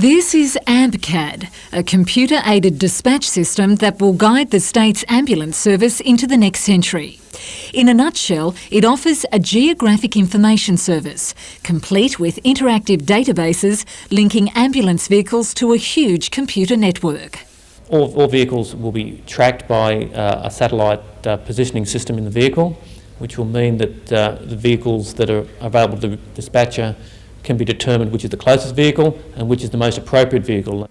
This is AMBCAD, a computer-aided dispatch system that will guide the state's ambulance service into the next century. In a nutshell, it offers a geographic information service, complete with interactive databases linking ambulance vehicles to a huge computer network. All vehicles will be tracked by a satellite positioning system in the vehicle, which will mean that the vehicles that are available to the dispatcher can be determined which is the closest vehicle and which is the most appropriate vehicle.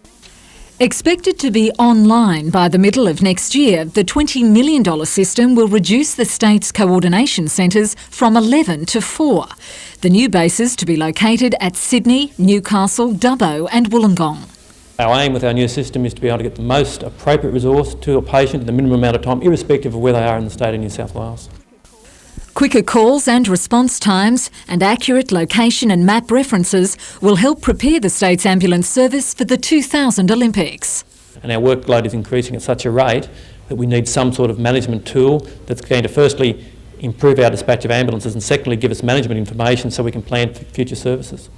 Expected to be online by the middle of next year, the $20 million system will reduce the state's coordination centres from 11 to 4. The new bases to be located at Sydney, Newcastle, Dubbo and Wollongong. Our aim with our new system is to be able to get the most appropriate resource to a patient in the minimum amount of time, irrespective of where they are in the state of New South Wales. Quicker calls and response times and accurate location and map references will help prepare the state's ambulance service for the 2000 Olympics. And our workload is increasing at such a rate that we need some sort of management tool that's going to firstly improve our dispatch of ambulances and secondly give us management information so we can plan for future services.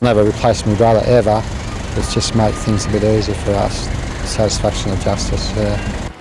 Never replace my brother ever. It's just make things a bit easier for us. Satisfaction of justice. Yeah.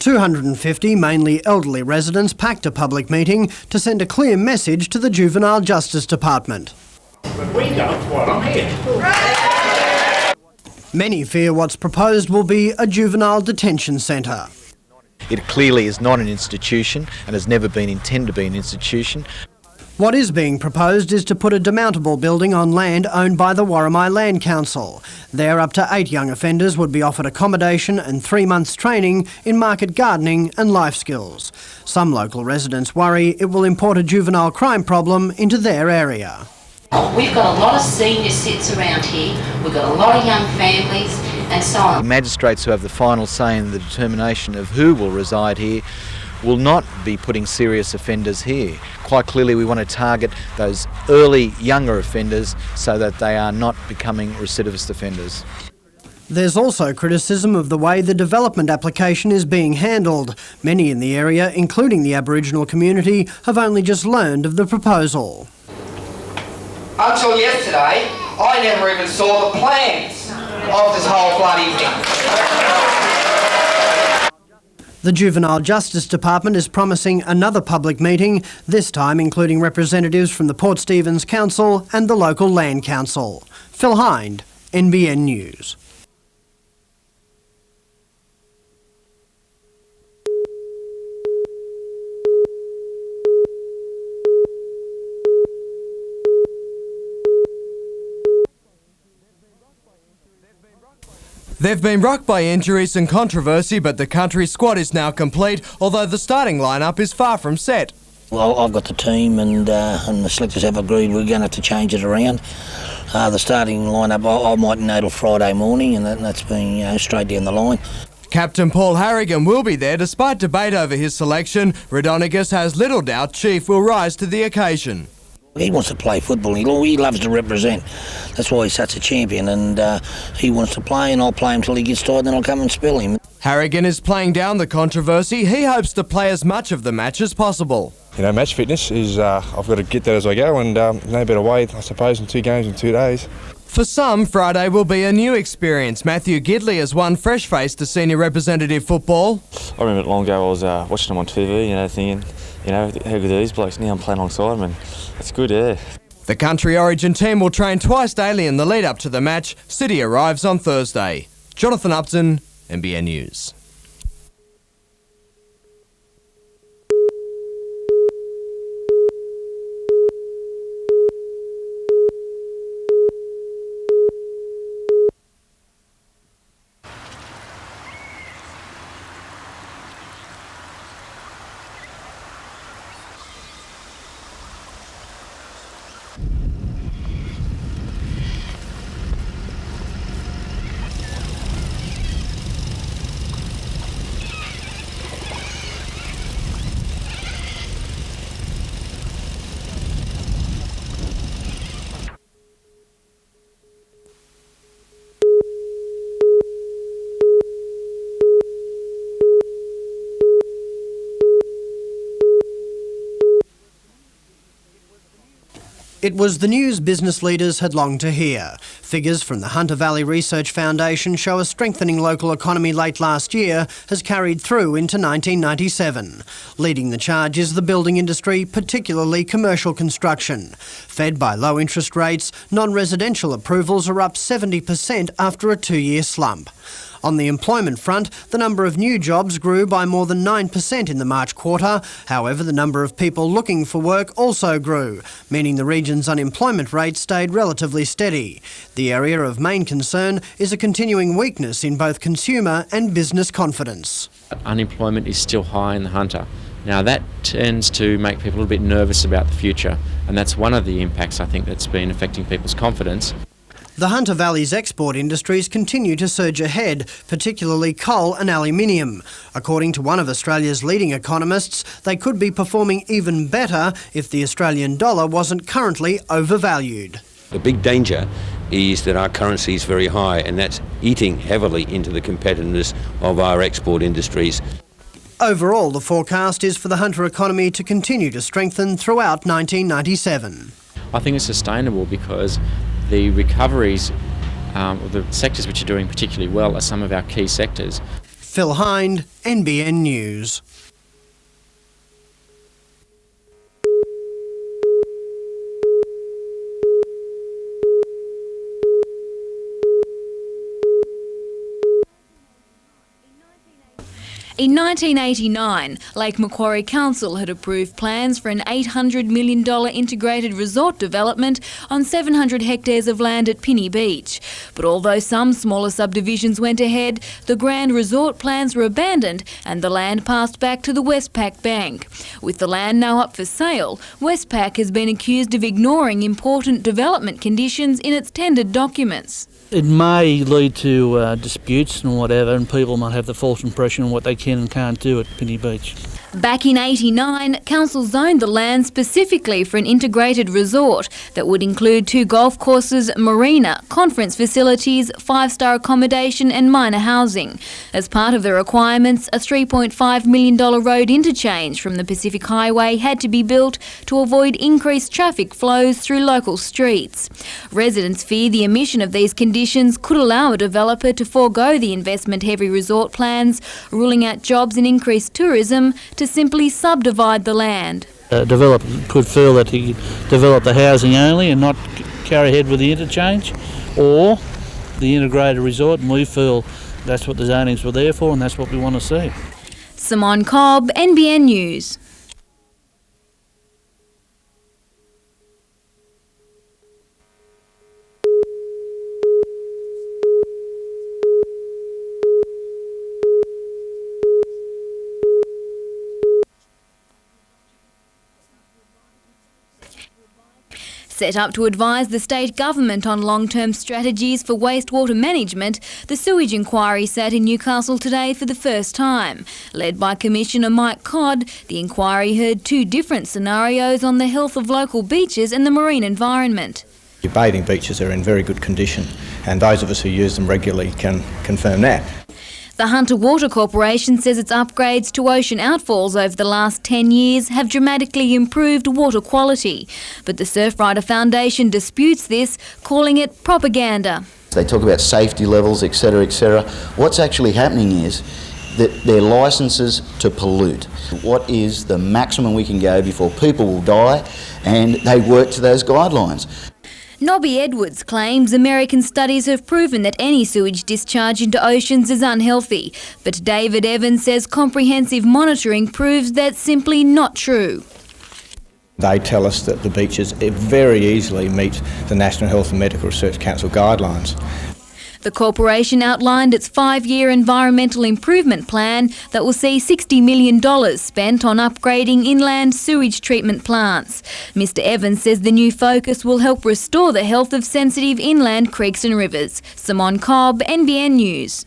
$250 mainly elderly residents packed a public meeting to send a clear message to the Juvenile Justice Department. But we don't want them here. Many fear what's proposed will be a juvenile detention centre. It clearly is not an institution and has never been intended to be an institution. What is being proposed is to put a demountable building on land owned by the Warramai Land Council. There, up to 8 young offenders would be offered accommodation and 3 months training in market gardening and life skills. Some local residents worry it will import a juvenile crime problem into their area. We've got a lot of senior sits around here, we've got a lot of young families and so on. The magistrates who have the final say in the determination of who will reside here will not be putting serious offenders here. Quite clearly we want to target those early younger offenders so that they are not becoming recidivist offenders. There's also criticism of the way the development application is being handled. Many in the area, including the Aboriginal community, have only just learned of the proposal. Until yesterday, I never even saw the plans of this whole bloody thing. The Juvenile Justice Department is promising another public meeting, this time including representatives from the Port Stephens Council and the local Land Council. Phil Hind, NBN News. They've been rocked by injuries and controversy, but the country squad is now complete, although the starting lineup is far from set. Well, I've got the team and the selectors have agreed we're going to have to change it around. The starting lineup, I might know till Friday morning, and that's been straight down the line. Captain Paul Harrigan will be there despite debate over his selection. Radonigus has little doubt Chief will rise to the occasion. He wants to play football. He loves to represent. That's why he's such a champion, and he wants to play, and I'll play him till he gets tired, then I'll come and spell him. Harrigan is playing down the controversy. He hopes to play as much of the match as possible. You know, match fitness is, I've got to get that as I go, and no better way, I suppose, in 2 games in 2 days. For some, Friday will be a new experience. Matthew Gidley has won fresh face to senior representative football. I remember long ago I was watching them on TV, thinking, how good are these blokes? Now I'm playing alongside them, and it's good, yeah. The country origin team will train twice daily in the lead up to the match. City arrives on Thursday. Jonathan Upton, NBN News. It was the news business leaders had longed to hear. Figures from the Hunter Valley Research Foundation show a strengthening local economy late last year has carried through into 1997. Leading the charge is the building industry, particularly commercial construction. Fed by low interest rates, non-residential approvals are up 70% after a 2-year slump. On the employment front, the number of new jobs grew by more than 9% in the March quarter. However, the number of people looking for work also grew, meaning the region's unemployment rate stayed relatively steady. The area of main concern is a continuing weakness in both consumer and business confidence. Unemployment is still high in the Hunter. Now that tends to make people a little bit nervous about the future, and that's one of the impacts I think that's been affecting people's confidence. The Hunter Valley's export industries continue to surge ahead, particularly coal and aluminium. According to one of Australia's leading economists, they could be performing even better if the Australian dollar wasn't currently overvalued. The big danger is that our currency is very high, and that's eating heavily into the competitiveness of our export industries. Overall, the forecast is for the Hunter economy to continue to strengthen throughout 1997. I think it's sustainable because the recoveries, the sectors which are doing particularly well are some of our key sectors. Phil Hind, NBN News. In 1989, Lake Macquarie Council had approved plans for an $800 million integrated resort development on 700 hectares of land at Pinny Beach. But although some smaller subdivisions went ahead, the grand resort plans were abandoned and the land passed back to the Westpac Bank. With the land now up for sale, Westpac has been accused of ignoring important development conditions in its tendered documents. It may lead to disputes and whatever, and people might have the false impression of what they can and can't do at Pinny Beach. Back in '89, Council zoned the land specifically for an integrated resort that would include 2 golf courses, marina, conference facilities, 5-star accommodation and minor housing. As part of the requirements, a $3.5 million road interchange from the Pacific Highway had to be built to avoid increased traffic flows through local streets. Residents fear the omission of these conditions could allow a developer to forego the investment-heavy resort plans, ruling out jobs and increased tourism, to simply subdivide the land. A developer could feel that he developed the housing only and not carry ahead with the interchange, or the integrated resort, and we feel that's what the zonings were there for and that's what we want to see. Simone Cobb, NBN News. Set up to advise the state government on long-term strategies for wastewater management, the sewage inquiry sat in Newcastle today for the first time. Led by Commissioner Mike Codd, the inquiry heard two different scenarios on the health of local beaches and the marine environment. Your bathing beaches are in very good condition, and those of us who use them regularly can confirm that. The Hunter Water Corporation says its upgrades to ocean outfalls over the last 10 years have dramatically improved water quality. But the Surfrider Foundation disputes this, calling it propaganda. They talk about safety levels, etc., etc. What's actually happening is that they're licences to pollute. What is the maximum we can go before people will die, and they work to those guidelines. Nobby Edwards claims American studies have proven that any sewage discharge into oceans is unhealthy, but David Evans says comprehensive monitoring proves that's simply not true. They tell us that the beaches very easily meet the National Health and Medical Research Council guidelines. The corporation outlined its 5-year environmental improvement plan that will see $60 million spent on upgrading inland sewage treatment plants. Mr Evans says the new focus will help restore the health of sensitive inland creeks and rivers. Simone Cobb, NBN News.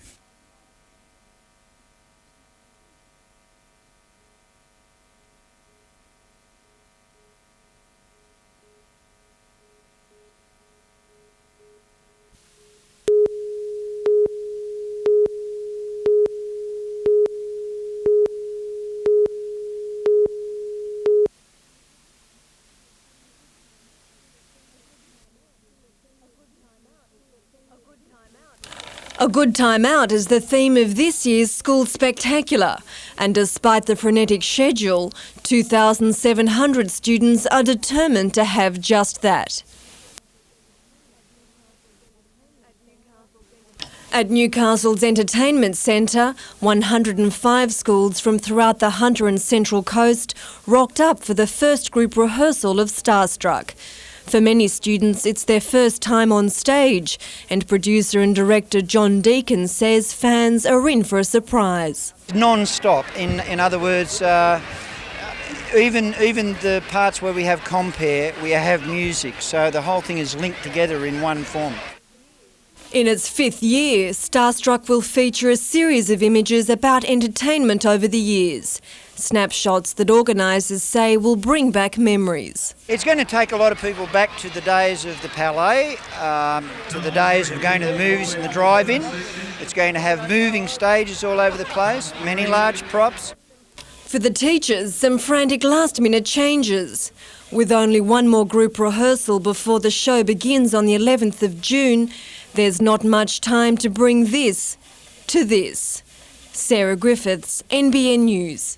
A good time out is the theme of this year's School Spectacular, and despite the frenetic schedule, 2,700 students are determined to have just that. At Newcastle's Entertainment Centre, 105 schools from throughout the Hunter and Central Coast rocked up for the first group rehearsal of Starstruck. For many students, it's their first time on stage, and producer and director John Deacon says fans are in for a surprise. Non-stop, in other words, even the parts where we have compare, we have music, so the whole thing is linked together in one form. In its 5th year, Starstruck will feature a series of images about entertainment over the years. Snapshots that organisers say will bring back memories. It's going to take a lot of people back to the days of the Palais, to the days of going to the movies and the drive-in. It's going to have moving stages all over the place, many large props. For the teachers, some frantic last-minute changes. With only one more group rehearsal before the show begins on the 11th of June, there's not much time to bring this to this. Sarah Griffiths, NBN News.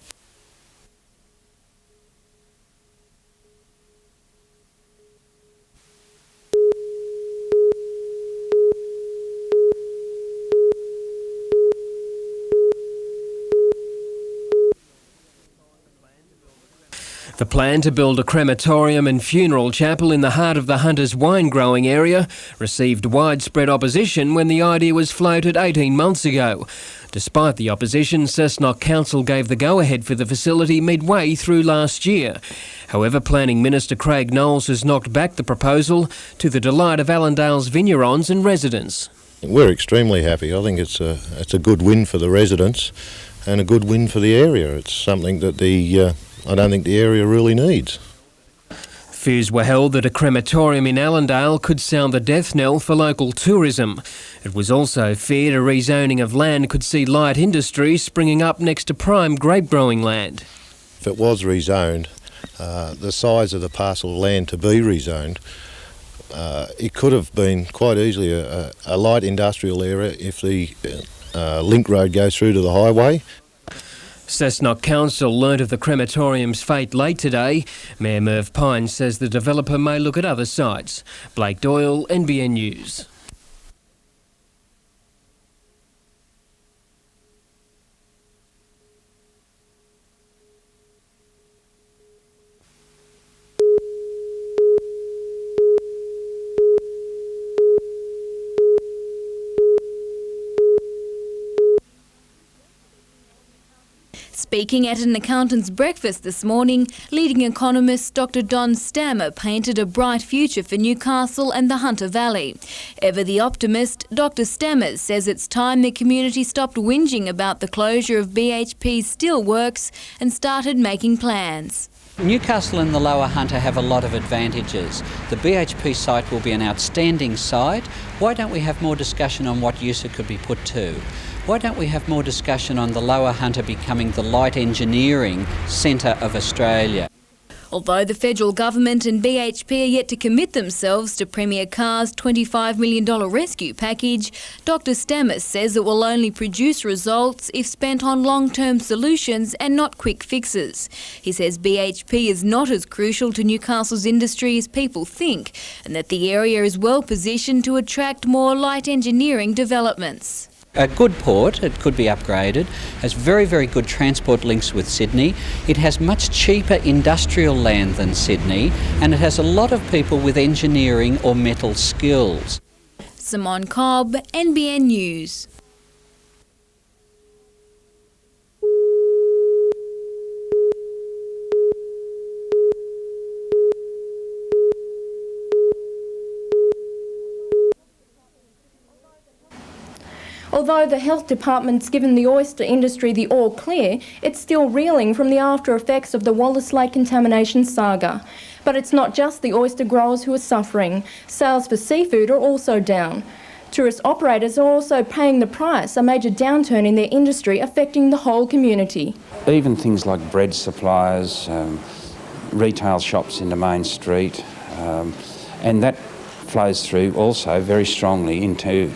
The plan to build a crematorium and funeral chapel in the heart of the Hunters wine growing area received widespread opposition when the idea was floated 18 months ago. Despite the opposition, Cessnock Council gave the go-ahead for the facility midway through last year. However, Planning Minister Craig Knowles has knocked back the proposal to the delight of Allendale's vignerons and residents. We're extremely happy. I think it's a good win for the residents and a good win for the area. It's something that I don't think the area really needs. Fears were held that a crematorium in Allendale could sound the death knell for local tourism. It was also feared a rezoning of land could see light industry springing up next to prime grape growing land. If it was rezoned, the size of the parcel of land to be rezoned, it could have been quite easily a light industrial area if the link road goes through to the highway. Cessnock Council learnt of the crematorium's fate late today. Mayor Merv Pine says the developer may look at other sites. Blake Doyle, NBN News. Speaking at an accountant's breakfast this morning, leading economist Dr Don Stammer painted a bright future for Newcastle and the Hunter Valley. Ever the optimist, Dr Stammer says it's time the community stopped whinging about the closure of BHP's steelworks and started making plans. Newcastle and the Lower Hunter have a lot of advantages. The BHP site will be an outstanding site. Why don't we have more discussion on what use it could be put to? Why don't we have more discussion on the Lower Hunter becoming the light engineering centre of Australia? Although the federal government and BHP are yet to commit themselves to Premier Carr's $25 million rescue package, Dr Stammer says it will only produce results if spent on long-term solutions and not quick fixes. He says BHP is not as crucial to Newcastle's industry as people think, and that the area is well positioned to attract more light engineering developments. A good port, it could be upgraded, has very, very good transport links with Sydney. It has much cheaper industrial land than Sydney, and it has a lot of people with engineering or metal skills. Simone Cobb, NBN News. Although the health department's given the oyster industry the all clear, it's still reeling from the after effects of the Wallace Lake contamination saga. But it's not just the oyster growers who are suffering. Sales for seafood are also down. Tourist operators are also paying the price, a major downturn in their industry affecting the whole community. Even things like bread suppliers, retail shops in the main street, and that flows through also very strongly into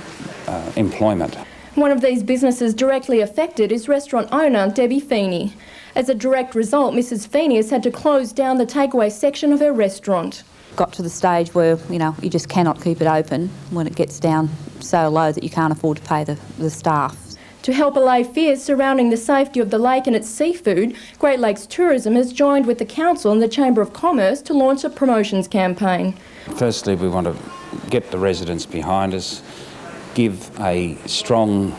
employment. One of these businesses directly affected is restaurant owner Debbie Feeney. As a direct result, Mrs Feeney has had to close down the takeaway section of her restaurant. Got to the stage where, you just cannot keep it open when it gets down so low that you can't afford to pay the staff. To help allay fears surrounding the safety of the lake and its seafood, Great Lakes Tourism has joined with the Council and the Chamber of Commerce to launch a promotions campaign. Firstly, we want to get the residents behind us, give a strong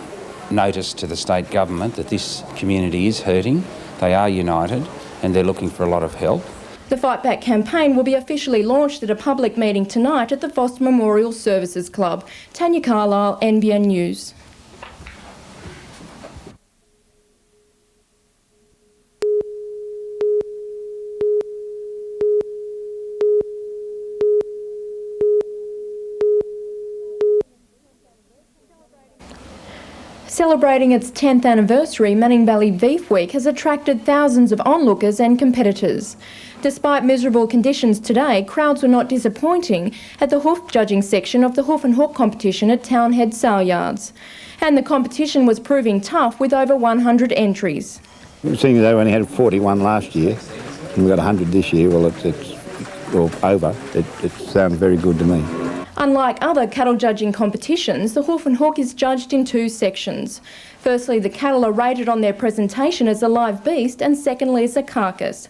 notice to the state government that this community is hurting, they are united and they're looking for a lot of help. The Fight Back campaign will be officially launched at a public meeting tonight at the Foster Memorial Services Club. Tanya Carlisle, NBN News. Celebrating its 10th anniversary, Manning Valley Beef Week has attracted thousands of onlookers and competitors. Despite miserable conditions today, crowds were not disappointing at the hoof judging section of the hoof and hook competition at Townhead Sale Yards. And the competition was proving tough with over 100 entries. Seeing as though we only had 41 last year and we've got 100 this year, well, it sounds very good to me. Unlike other cattle judging competitions, the hoof and hook is judged in two sections. Firstly, the cattle are rated on their presentation as a live beast, and secondly as a carcass.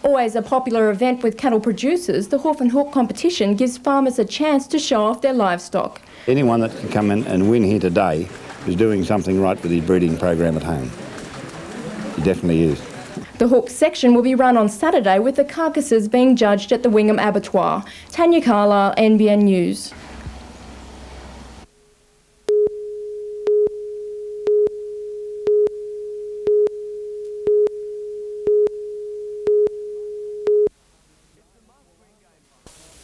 Always a popular event with cattle producers, the hoof and hook competition gives farmers a chance to show off their livestock. Anyone that can come in and win here today is doing something right with his breeding program at home. He definitely is. The hook section will be run on Saturday, with the carcasses being judged at the Wingham Abattoir. Tanya Carlisle, NBN News.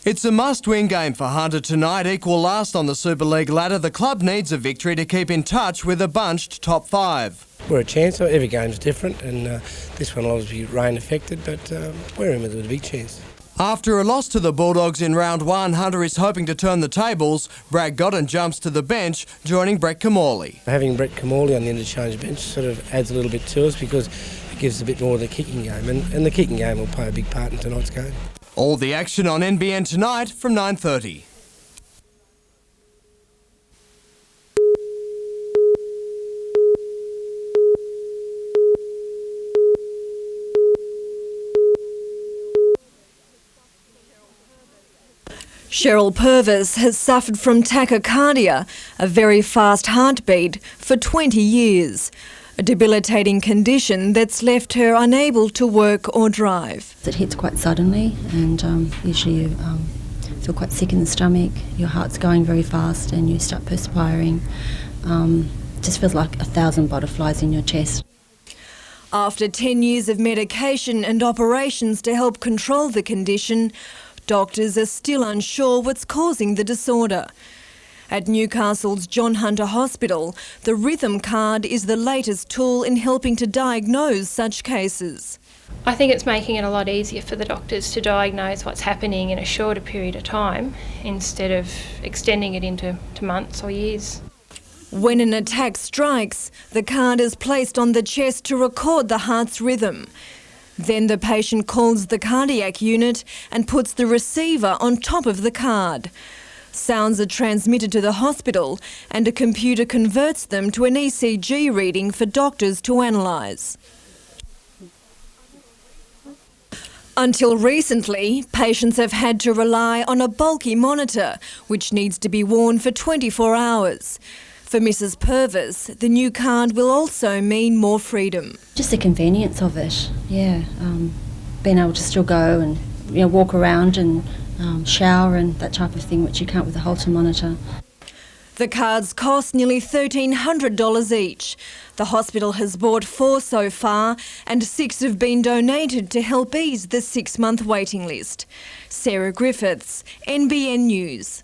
It's a must-win game for Hunter tonight. Equal last on the Super League ladder, the club needs a victory to keep in touch with a bunched top five. We're a chance. Every game's different, and this one will obviously be rain affected, but we're in with a big chance. After a loss to the Bulldogs in round one, Hunter is hoping to turn the tables. Brad Godden jumps to the bench, joining Brett Camorley. Having Brett Camorley on the interchange bench sort of adds a little bit to us because it gives a bit more of the kicking game, and the kicking game will play a big part in tonight's game. All the action on NBN tonight from 9:30. Cheryl Purvis has suffered from tachycardia, a very fast heartbeat, for 20 years. a debilitating condition that's left her unable to work or drive. It hits quite suddenly, and usually you feel quite sick in the stomach, your heart's going very fast and you start perspiring. Just feels like 1,000 butterflies in your chest. After 10 years of medication and operations to help control the condition, doctors are still unsure what's causing the disorder. At Newcastle's John Hunter Hospital, the Rhythm card is the latest tool in helping to diagnose such cases. I think it's making it a lot easier for the doctors to diagnose what's happening in a shorter period of time instead of extending it into months or years. When an attack strikes, the card is placed on the chest to record the heart's rhythm. Then the patient calls the cardiac unit and puts the receiver on top of the card. Sounds are transmitted to the hospital and a computer converts them to an ECG reading for doctors to analyse. Until recently, patients have had to rely on a bulky monitor, which needs to be worn for 24 hours. For Mrs. Purvis, the new card will also mean more freedom. Just the convenience of it, yeah. Being able to still go and walk around and shower and that type of thing, which you can't with the Holter monitor. The cards cost nearly $1,300 each. The hospital has bought 4 so far and 6 have been donated to help ease the 6-month waiting list. Sarah Griffiths, NBN News.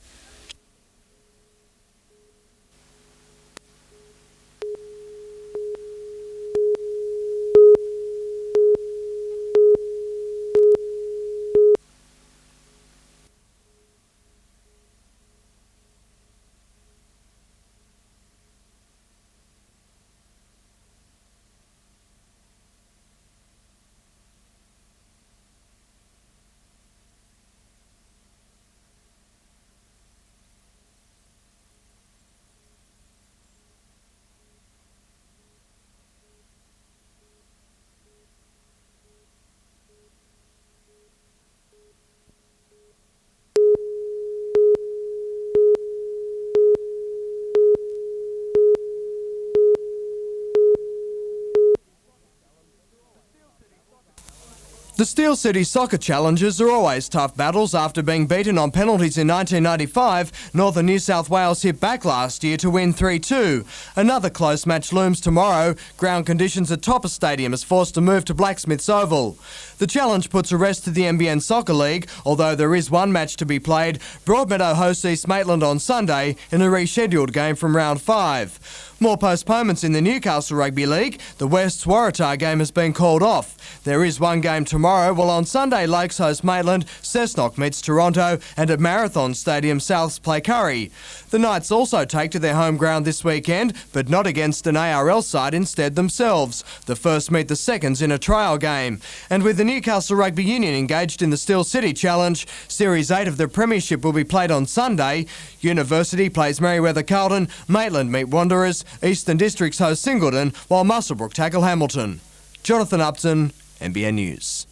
The Steel City Soccer Challenges are always tough battles. After being beaten on penalties in 1995, Northern New South Wales hit back last year to win 3-2. Another close match looms tomorrow. Ground conditions at Topper Stadium is forced to move to Blacksmiths Oval. The challenge puts a rest to the NBN Soccer League, although there is one match to be played. Broadmeadow hosts East Maitland on Sunday in a rescheduled game from round 5. More postponements in the Newcastle Rugby League. The West's Waratah game has been called off. There is one game tomorrow, while on Sunday Lakes host Maitland, Cessnock meets Toronto, and at Marathon Stadium Souths play Curry. The Knights also take to their home ground this weekend, but not against an ARL side, instead themselves. The first meet the seconds in a trial game. And with the Newcastle Rugby Union engaged in the Steel City Challenge, Series 8 of the Premiership will be played on Sunday. University plays Merewether Carlton, Maitland meet Wanderers, Eastern Districts host Singleton, while Muswellbrook tackle Hamilton. Jonathan Upton, NBN News.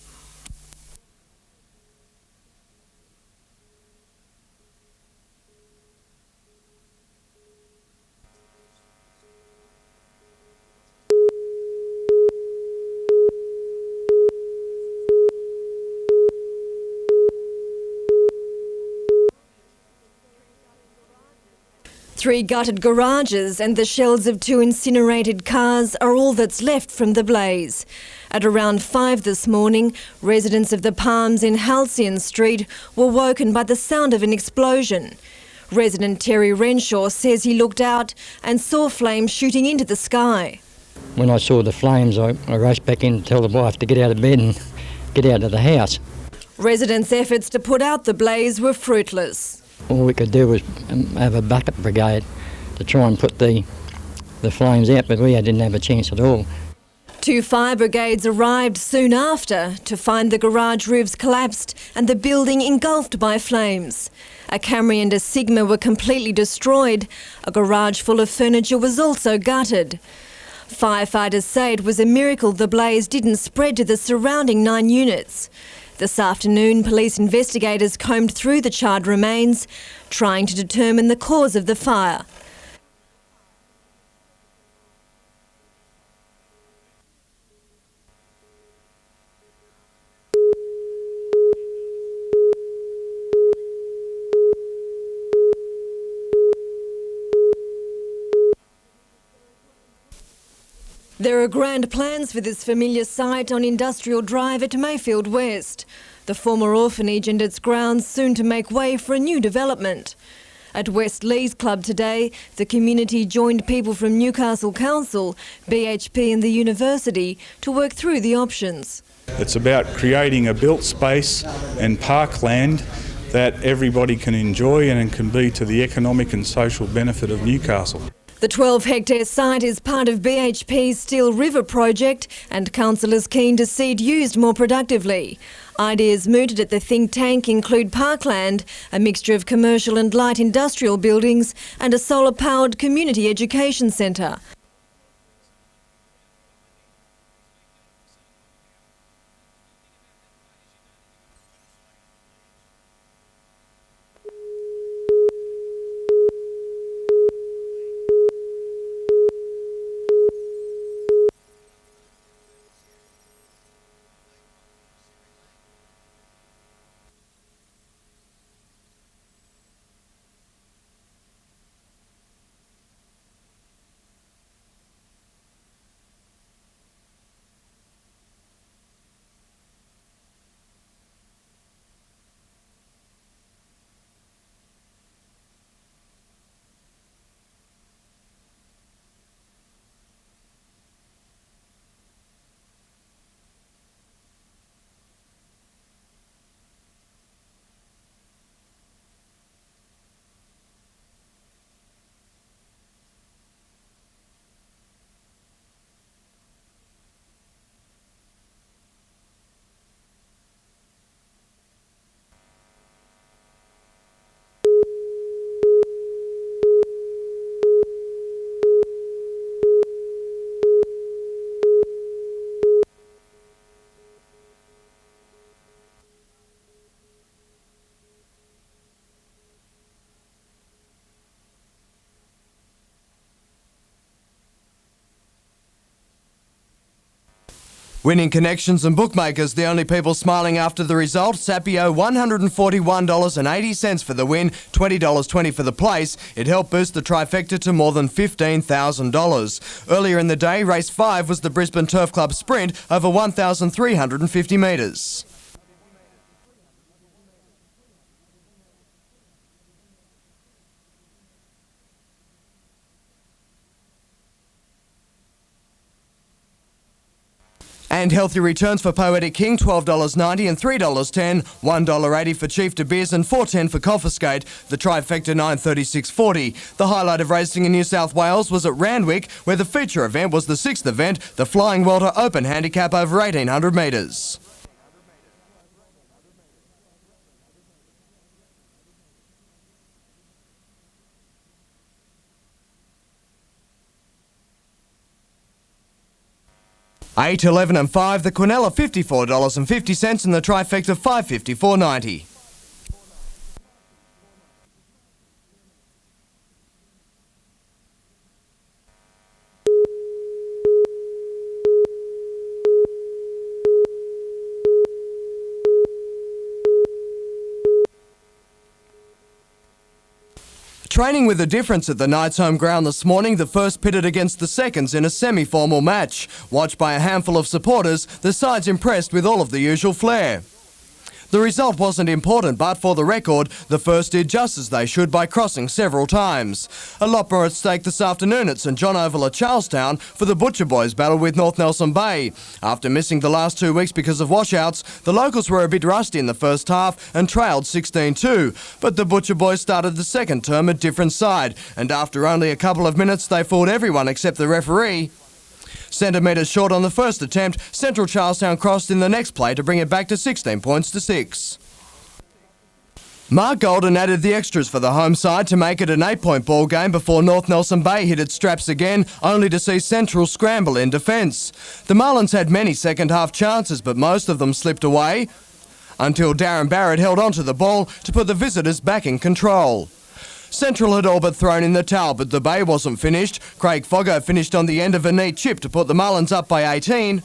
Three gutted garages and the shells of 2 incinerated cars are all that's left from the blaze. At around 5 this morning, residents of the Palms in Halcyon Street were woken by the sound of an explosion. Resident Terry Renshaw says he looked out and saw flames shooting into the sky. When I saw the flames, I raced back in to tell the wife to get out of bed and get out of the house. Residents' efforts to put out the blaze were fruitless. All we could do was have a bucket brigade to try and put the flames out, but we didn't have a chance at all. 2 fire brigades arrived soon after to find the garage roofs collapsed and the building engulfed by flames. A Camry and a Sigma were completely destroyed. A garage full of furniture was also gutted. Firefighters say it was a miracle the blaze didn't spread to the surrounding 9 units. This afternoon, police investigators combed through the charred remains, trying to determine the cause of the fire. There are grand plans for this familiar site on Industrial Drive at Mayfield West. The former orphanage and its grounds soon to make way for a new development. At West Lees Club today, the community joined people from Newcastle Council, BHP and the university to work through the options. It's about creating a built space and parkland that everybody can enjoy and can be to the economic and social benefit of Newcastle. The 12-hectare site is part of BHP's Steel River project and councillors keen to see it used more productively. Ideas mooted at the think tank include parkland, a mixture of commercial and light industrial buildings and a solar-powered community education centre. Winning connections and bookmakers, the only people smiling after the result. Sapio $141.80 for the win, $20.20 for the place. It helped boost the trifecta to more than $15,000. Earlier in the day, race 5 was the Brisbane Turf Club Sprint over 1,350 metres. And healthy returns for Poetic King, $12.90 and $3.10, $1.80 for Chief De Beers and $4.10 for Confiscate, the trifecta $936.40. The highlight of racing in New South Wales was at Randwick, where the feature event was the 6th event, the Flying Welter Open Handicap over 1,800 metres. $8, $11 and $5, the Quinella $54.50 and the trifecta $554.90. Training with a difference at the Knights' home ground this morning, the first pitted against the seconds in a semi-formal match. Watched by a handful of supporters, the sides impressed with all of the usual flair. The result wasn't important, but for the record, the first did just as they should by crossing several times. A lot more at stake this afternoon at St John Oval at Charlestown for the Butcher Boys battle with North Nelson Bay. After missing the last 2 weeks because of washouts, the locals were a bit rusty in the first half and trailed 16-2. But the Butcher Boys started the second term a different side, and after only a couple of minutes they fooled everyone except the referee. Centimetres short on the first attempt, Central Charlestown crossed in the next play to bring it back to 16 points to 6. Mark Golden added the extras for the home side to make it an 8-point ball game before North Nelson Bay hit its straps again, only to see Central scramble in defence. The Marlins had many second-half chances, but most of them slipped away until Darren Barrett held onto the ball to put the visitors back in control. Central had all but thrown in the towel, but the Bay wasn't finished. Craig Foggo finished on the end of a neat chip to put the Marlins up by 18.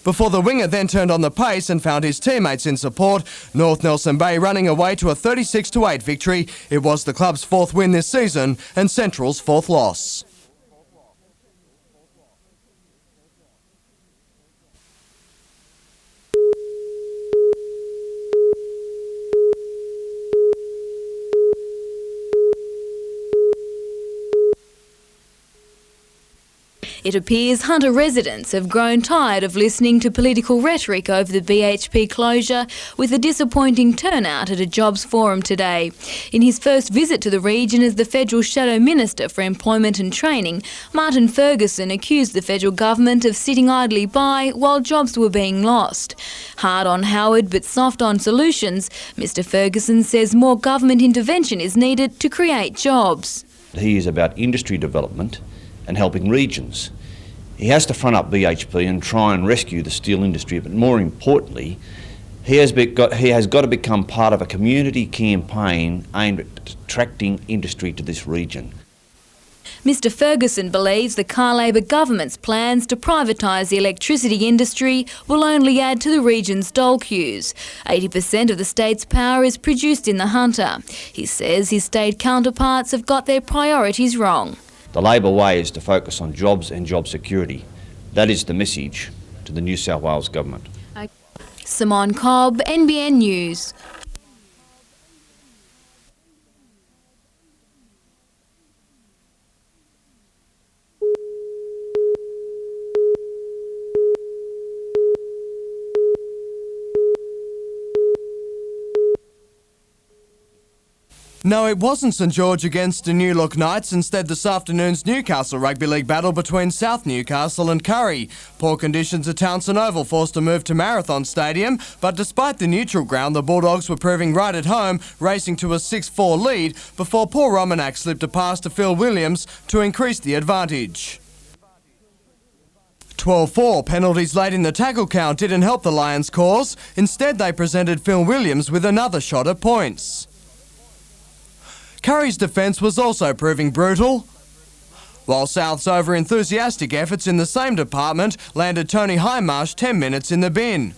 Before the winger then turned on the pace and found his teammates in support, North Nelson Bay running away to a 36-8 victory. It was the club's fourth win this season and Central's fourth loss. It appears Hunter residents have grown tired of listening to political rhetoric over the BHP closure, with a disappointing turnout at a jobs forum today. In his first visit to the region as the Federal Shadow Minister for Employment and Training, Martin Ferguson accused the federal government of sitting idly by while jobs were being lost. Hard on Howard but soft on solutions, Mr Ferguson says more government intervention is needed to create jobs. He is about industry development and helping regions. He has to front up BHP and try and rescue the steel industry, but more importantly, he has got to become part of a community campaign aimed at attracting industry to this region. Mr Ferguson believes the Car Labor government's plans to privatise the electricity industry will only add to the region's dole queues. 80% of the state's power is produced in the Hunter. He says his state counterparts have got their priorities wrong. The Labor way is to focus on jobs and job security. That is the message to the New South Wales government. Simone Cobb, NBN News. No, it wasn't St George against the New Look Knights. Instead, this afternoon's Newcastle Rugby League battle between South Newcastle and Curry. Poor conditions at Townsend Oval forced a move to Marathon Stadium, but despite the neutral ground, the Bulldogs were proving right at home, racing to a 6-4 lead before Paul Romanak slipped a pass to Phil Williams to increase the advantage. 12-4 penalties late in the tackle count didn't help the Lions' cause. Instead, they presented Phil Williams with another shot at points. Curry's defence was also proving brutal, while South's over-enthusiastic efforts in the same department landed Tony Highmarsh 10 minutes in the bin.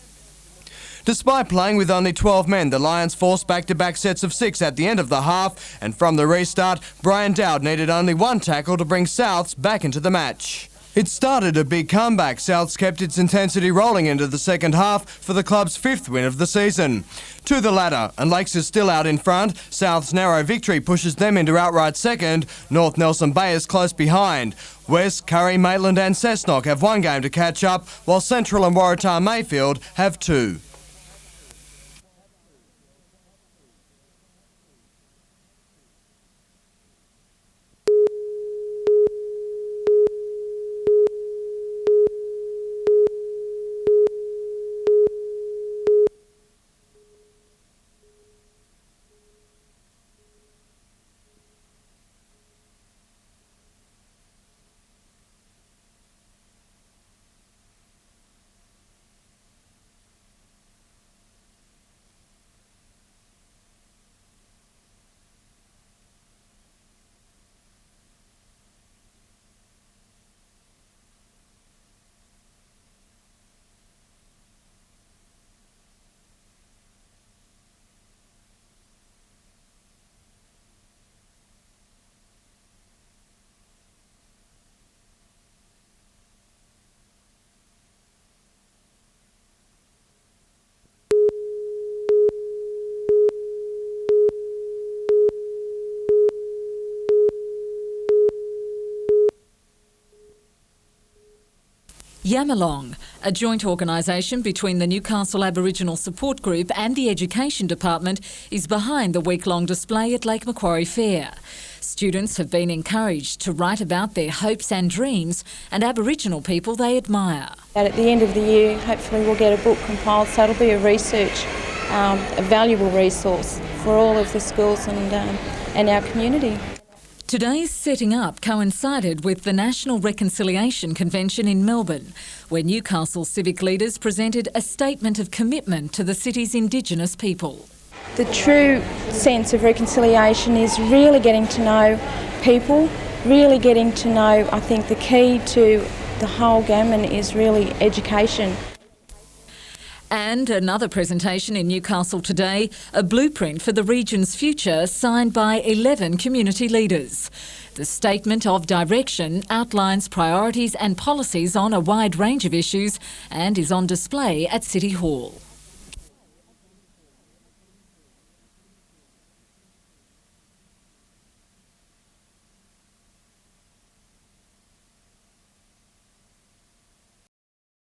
Despite playing with only 12 men, the Lions forced back-to-back sets of 6 at the end of the half, and from the restart, Brian Dowd needed only one tackle to bring Souths back into the match. It started a big comeback. Souths kept its intensity rolling into the second half for the club's 5th win of the season. To the ladder, and Lakes is still out in front. South's narrow victory pushes them into outright second. North Nelson Bay is close behind. West, Curry, Maitland and Cessnock have one game to catch up, while Central and Waratah Mayfield have 2. Yamalong, a joint organisation between the Newcastle Aboriginal Support Group and the Education Department, is behind the week-long display at Lake Macquarie Fair. Students have been encouraged to write about their hopes and dreams and Aboriginal people they admire. At the end of the year, hopefully we'll get a book compiled, so it'll be a research, a valuable resource for all of the schools and our community. Today's setting up coincided with the National Reconciliation Convention in Melbourne, where Newcastle civic leaders presented a statement of commitment to the city's Indigenous people. The true sense of reconciliation is really getting to know people, really getting to know, I think the key to the whole gammon is really education. And another presentation in Newcastle today, a blueprint for the region's future signed by 11 community leaders. The statement of direction outlines priorities and policies on a wide range of issues and is on display at City Hall.